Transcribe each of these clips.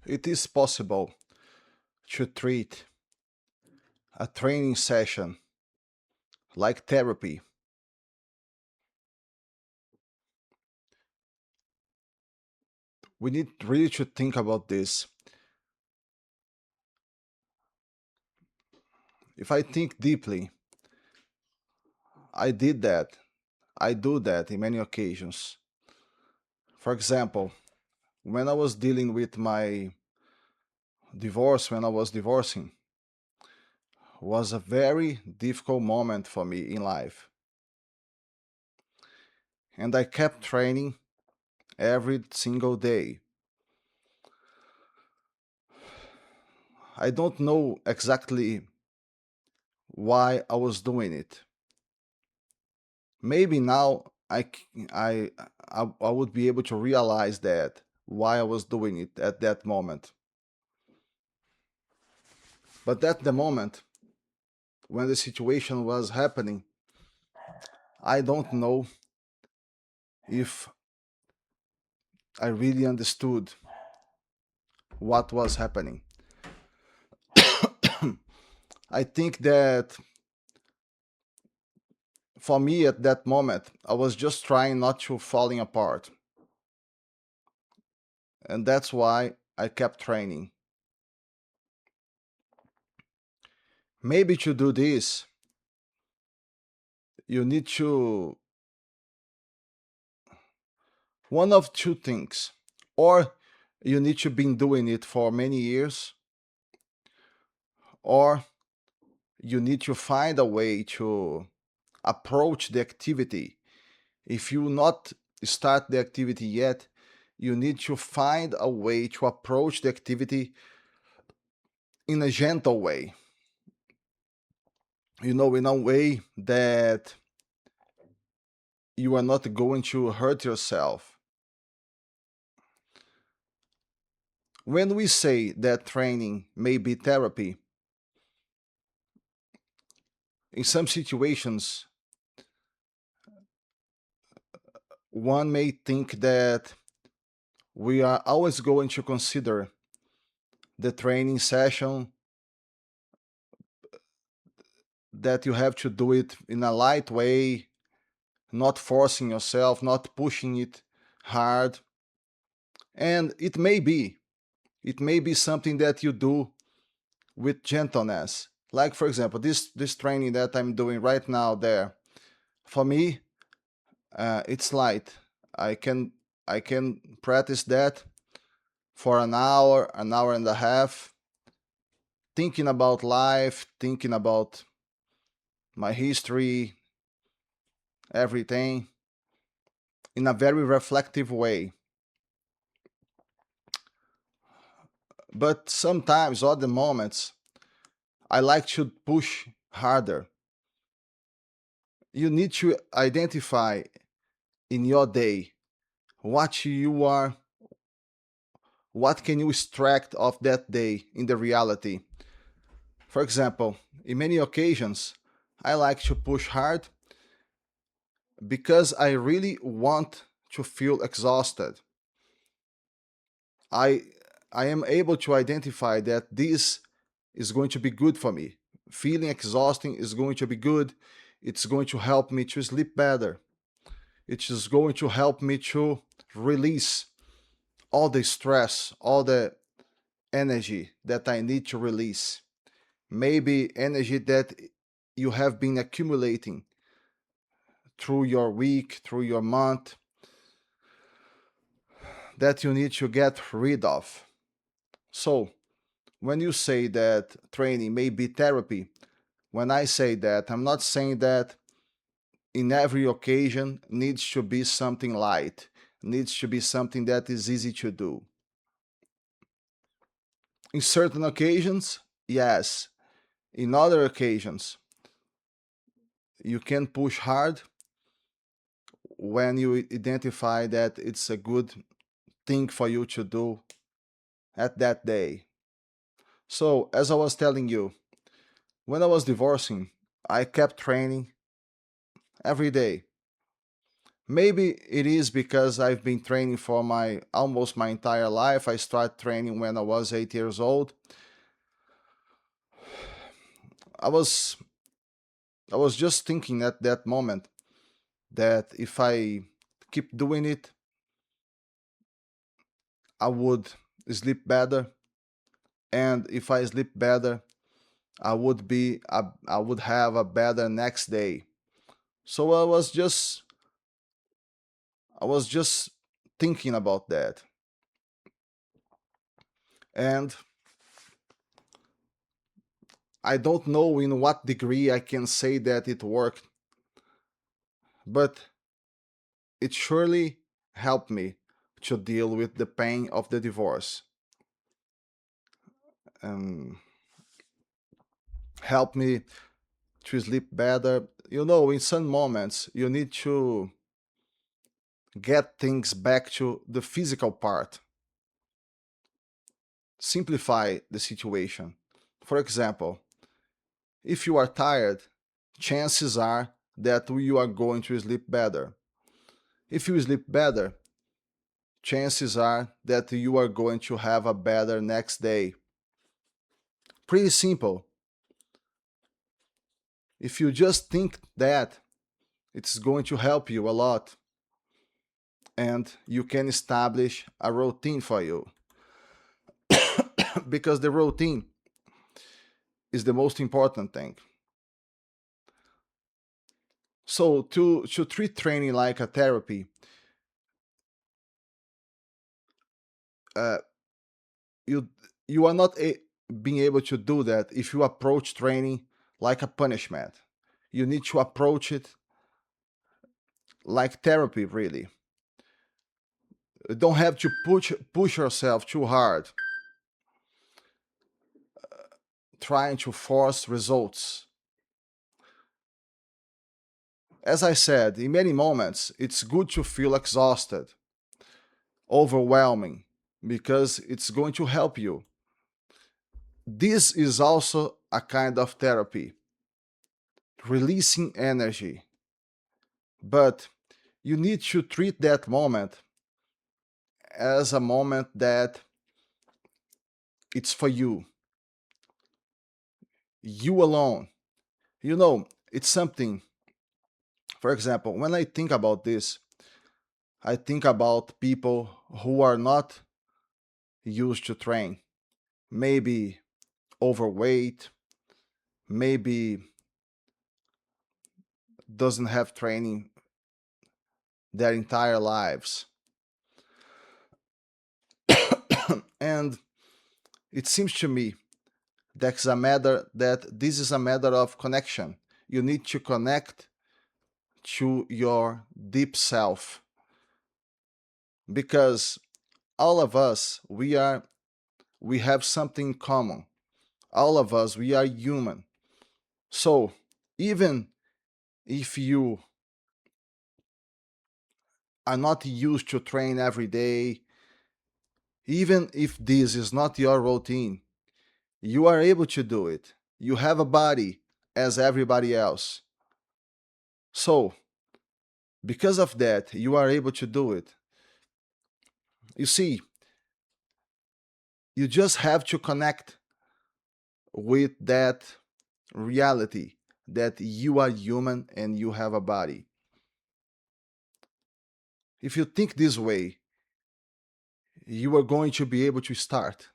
It is possible to treat a training session like therapy. We need really to think about this. If I think deeply, I did that. I do that in many occasions. For example, when I was dealing with my divorce, when I was divorcing, was a very difficult moment for me in life. And I kept training every single day. I don't know exactly why I was doing it. Maybe now I would be able to realize that why I was doing it at that moment. But at the moment when the situation was happening, I don't know if I really understood what was happening. I think that for me at that moment, I was just trying not to falling apart. And that's why I kept training. Maybe to do this, you need to one of two things. Or you need to been doing it for many years, or you need to find a way to approach the activity. If you not start the activity yet, you need to find a way to approach the activity in a gentle way. In a way that you are not going to hurt yourself. When we say that training may be therapy, in some situations, one may think that we are always going to consider the training session that you have to do it in a light way, not forcing yourself, not pushing it hard. And it may be something that you do with gentleness. Like for example, this training that I'm doing right now there, for me, it's light. I can practice that for an hour and a half, thinking about life, thinking about my history, everything, in a very reflective way. But sometimes, other moments, I like to push harder. You need to identify in your day what you are, what can you extract of that day in the reality. For example, in many occasions, I like to push hard because I really want to feel exhausted. I I am able to identify that this is going to be good for me. Feeling exhausting is going to be good. It's going to help me to sleep better. It is going to help me to release all the stress, all the energy that I need to release. Maybe energy that you have been accumulating through your week, through your month, that you need to get rid of. So, when you say that training may be therapy, when I say that, I'm not saying that in every occasion needs to be something light, needs to be something that is easy to do. In certain occasions, yes. In other occasions, you can push hard when you identify that it's a good thing for you to do at that day. So, as I was telling you, when I was divorcing, I kept training every day. Maybe it is because I've been training for my almost my entire life. I started training when I was 8 years old. I was I was just thinking at that moment that if I keep doing it, I would sleep better, and if I sleep better, I would have a better next day. So I was just thinking about that. And I don't know in what degree I can say that it worked, but it surely helped me to deal with the pain of the divorce. Um, Helped me to sleep better. You know, in some moments, you need to get things back to the physical part, simplify the situation. For example, if you are tired, chances are that you are going to sleep better. If you sleep better, chances are that you are going to have a better next day. Pretty simple. If you just think that, it's going to help you a lot, and you can establish a routine for you because the routine is the most important thing. So to treat training like a therapy, uh, you you are not being able to do that if you approach training like a punishment. You need to approach it like therapy, really. You don't have to push yourself too hard, trying to force results. As I said, in many moments, it's good to feel exhausted, overwhelming, because it's going to help you. This is also a kind of therapy, releasing energy. But you need to treat that moment as a moment that it's for you alone. You know, it's something, for example, when I think about this, I think about people who are not used to train, maybe overweight, maybe doesn't have training their entire lives. And it seems to me that this is a matter of connection. You need to connect to your deep self because all of us we have something in common. All of us we are human. So even if you are not used to train every day, even if this is not your routine, you are able to do it. You have a body as everybody else. So, because of that, you are able to do it. You see, you just have to connect with that reality that you are human and you have a body. If you think this way, you are going to be able to start.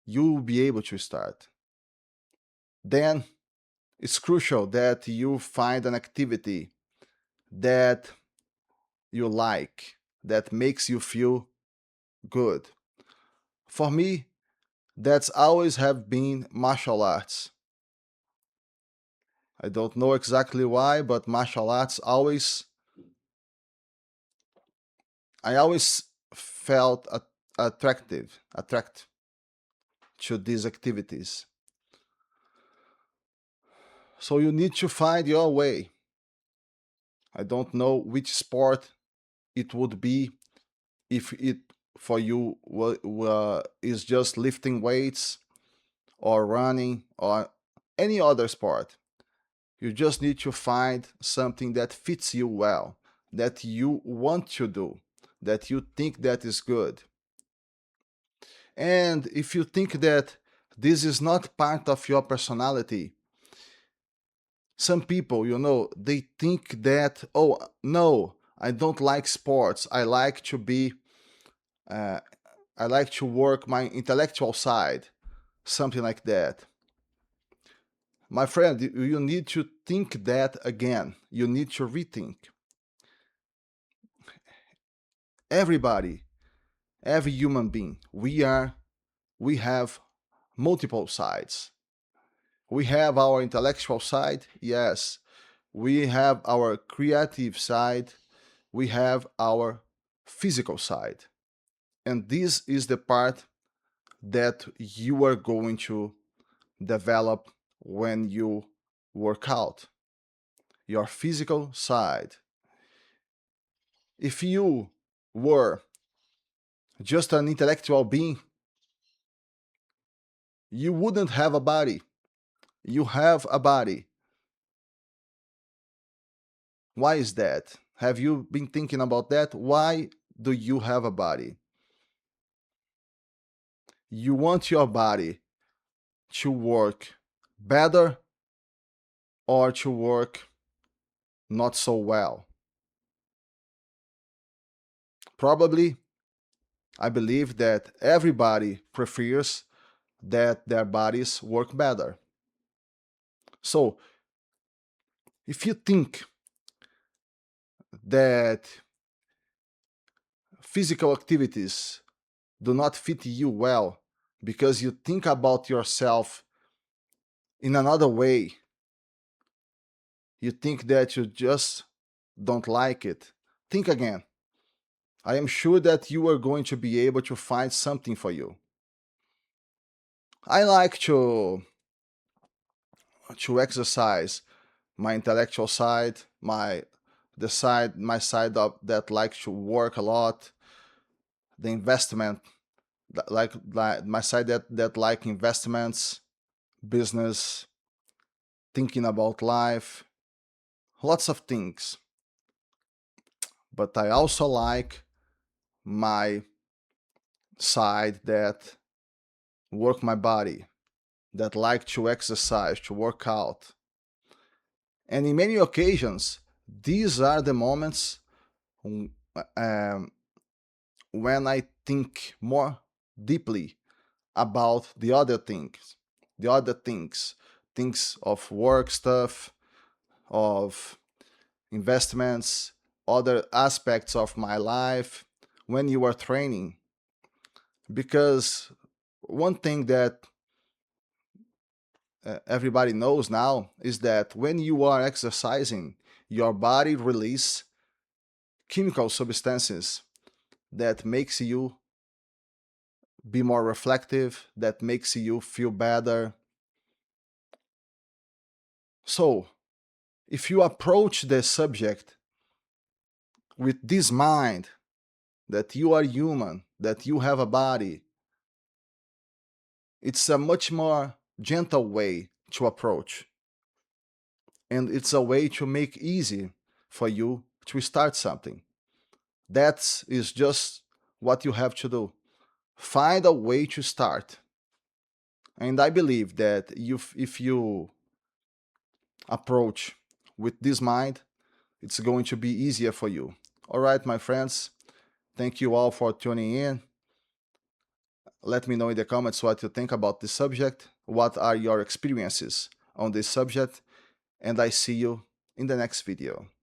You will be able to start. Then it's crucial that you find an activity that you like, that makes you feel good. For me, that's always have been martial arts. I don't know exactly why, but martial arts I always felt attract to these activities. So you need to find your way. I don't know which sport it would be if it for you is just lifting weights or running or any other sport. You just need to find something that fits you well, that you want to do, that you think that is good. And if you think that this is not part of your personality, some people, they think that, oh, no, I don't like sports. Uh, I like to work my intellectual side, something like that. My friend, you need to think that again. You need to rethink. Everybody, every human being, we have multiple sides. We have our intellectual side, yes. We have our creative side. We have our physical side. And this is the part that you are going to develop when you work out, your physical side. If you were just an intellectual being, you wouldn't have a body. You have a body. Why is that? Have you been thinking about that? Why do you have a body? You want your body to work better or to work not so well? Probably, I believe that everybody prefers that their bodies work better. So, if you think that physical activities do not fit you well because you think about yourself in another way, you think that you just don't like it, think again. I am sure that you are going to be able to find something for you. I like to exercise my intellectual side, my side of that likes to work a lot, the investment, like my side that like investments, business, thinking about life, lots of things. But I also like my side that work my body, that like to exercise, to work out. And in many occasions, these are the moments um, when I think more deeply about the other things of work stuff, of investments, other aspects of my life when you are training. Because one thing that everybody knows now is that when you are exercising, your body release chemical substances that makes you be more reflective, that makes you feel better. So, if you approach the subject with this mind that you are human, that you have a body, it's a much more gentle way to approach. And it's a way to make easy for you to start something. That is just what you have to do. Find a way to start. And I believe that if you approach with this mind, it's going to be easier for you. All right, my friends, thank you all for tuning in. Let me know in the comments what you think about this subject. What are your experiences on this subject? And I see you in the next video.